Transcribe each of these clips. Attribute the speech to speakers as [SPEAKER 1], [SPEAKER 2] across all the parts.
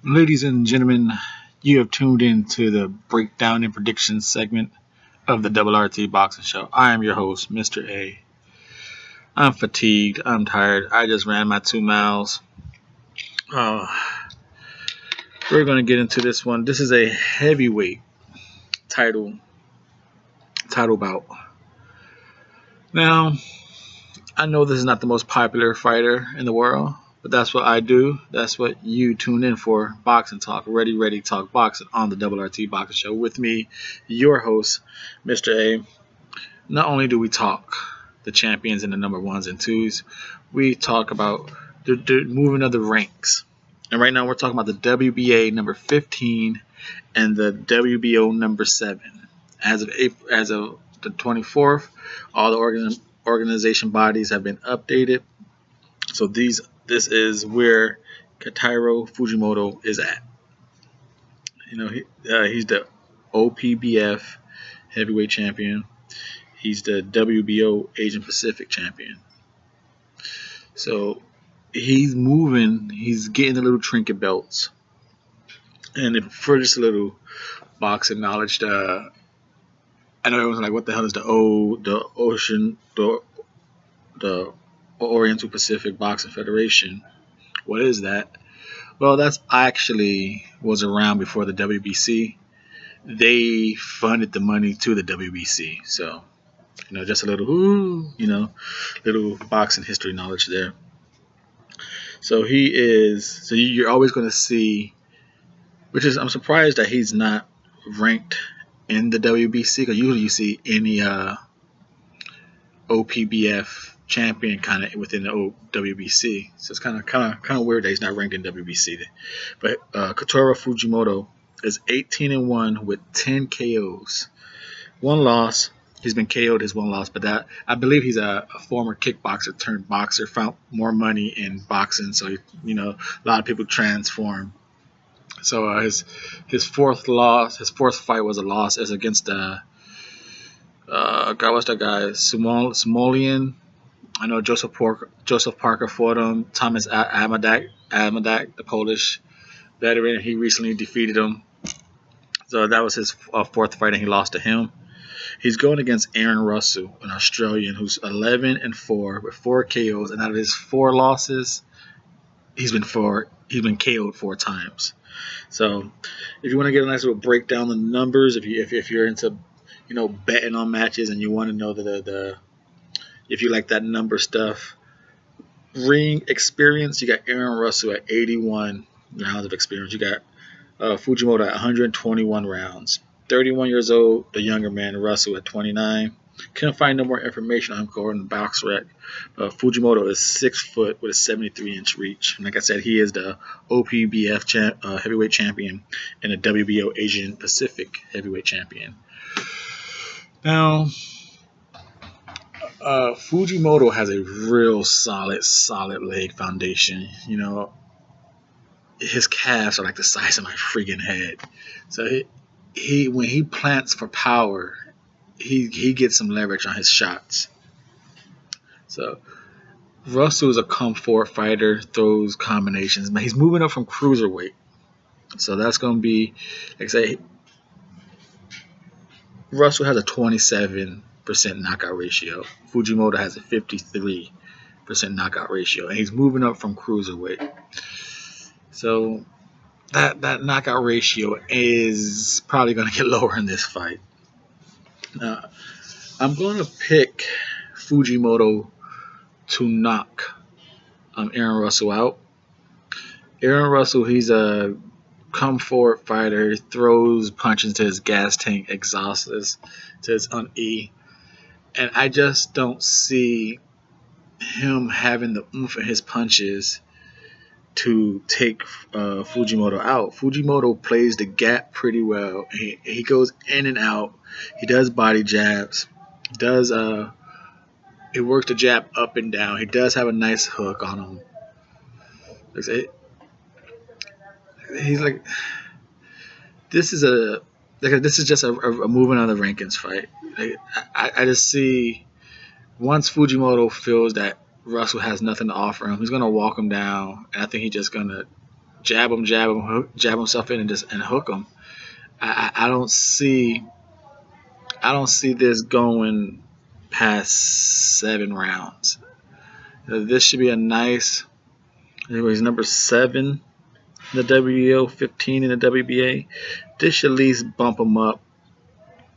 [SPEAKER 1] Ladies and gentlemen, you have tuned in to the breakdown and prediction segment of the RT Boxing Show. I am your host, Mr. A. I'm fatigued. I'm tired. I just ran my 2 miles. We're going to get into this one. This is a heavyweight title bout. Now, I know this is not the most popular fighter in the world, but that's what I do. That's what you tune in for. Boxing Talk. Ready, talk boxing on the RT Boxing Show with me, your host, Mr. A. Not only do we talk the champions and the number 1s and 2s, we talk about the moving of the ranks. And right now we're talking about the WBA number 15 and the WBO number 7. As of the 24th, all the organization bodies have been updated. So this is where Kyotaro Fujimoto is at. He's the OPBF heavyweight champion. He's the WBO Asian Pacific champion. So he's moving. He's getting the little trinket belts. And for just a little boxing knowledge, I know everyone's like, "What the hell is the Oriental Pacific Boxing Federation? What is that?" Well, that's actually was around before the WBC. They funded the money to the WBC. So, just a little, little boxing history knowledge there. So you're always going to see, I'm surprised that he's not ranked in the WBC, because usually you see any OPBF champion kind of within the WBC. So it's kind of weird that he's not ranked in WBC. But Kyotaro Fujimoto is 18-1 with 10 KOs, 1 loss. He's been KO'd his 1 loss, but I believe he's a former kickboxer turned boxer. Found more money in boxing, so a lot of people transform. So his 4th fight was a loss. Is against what's that guy? Somalian. I know Joseph Parker fought him. Thomas Amadak, the Polish veteran. He recently defeated him. So that was his 4th fight, and he lost to him. He's going against Aaron Russell, an Australian who's 11-4 with 4 KOs, and out of his 4 losses, he's been KO'd 4 times. So if you want to get a nice little breakdown of the numbers, if you're into betting on matches and you want to know if you like that number stuff, ring experience, you got Aaron Russell at 81 rounds of experience. You got Fujimoto at 121 rounds. 31 years old, the younger man, Russell, at 29. Couldn't find no more information on him according to BoxRec. Fujimoto is 6 foot with a 73-inch reach. And like I said, he is the OPBF heavyweight champion and the WBO Asian Pacific heavyweight champion. Now, Fujimoto has a real solid leg foundation. His calves are like the size of my freaking head. So he when he plants for power, he gets some leverage on his shots. So Russell is a come-forward fighter, throws combinations. Man, he's moving up from cruiserweight. So that's going to be, like I say, Russell has a 27% knockout ratio. Fujimoto has a 53% knockout ratio. And he's moving up from cruiserweight. So that knockout ratio is probably going to get lower in this fight. I'm going to pick Fujimoto to knock Aaron Russell out. Aaron Russell, he's a come-forward fighter. He throws punches to his gas tank, exhausts to his E. And I just don't see him having the oomph in his punches to take Fujimoto out. Fujimoto plays the gap pretty well. He goes in and out. He does body jabs. He works the jab up and down. He does have a nice hook on him. He's like, this is just a moving on the rankings fight. I just see once Fujimoto feels that Russell has nothing to offer him, he's gonna walk him down, and I think he's just gonna jab himself in and just hook him. I don't see this going past 7 rounds. This should be a nice. He's number 7 in the WBO, 15 in the WBA. This should at least bump him up,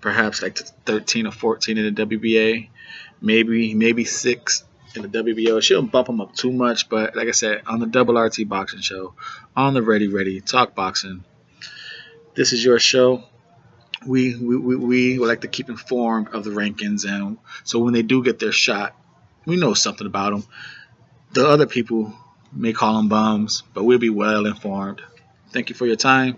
[SPEAKER 1] perhaps like to 13 or 14 in the WBA, maybe 6 in the WBO. It shouldn't bump him up too much, but like I said, on the Double RT Boxing Show, on the Ready Talk Boxing, this is your show. We would like to keep informed of the rankings, and so when they do get their shot, we know something about them. The other people may call them bums, but we'll be well informed. Thank you for your time.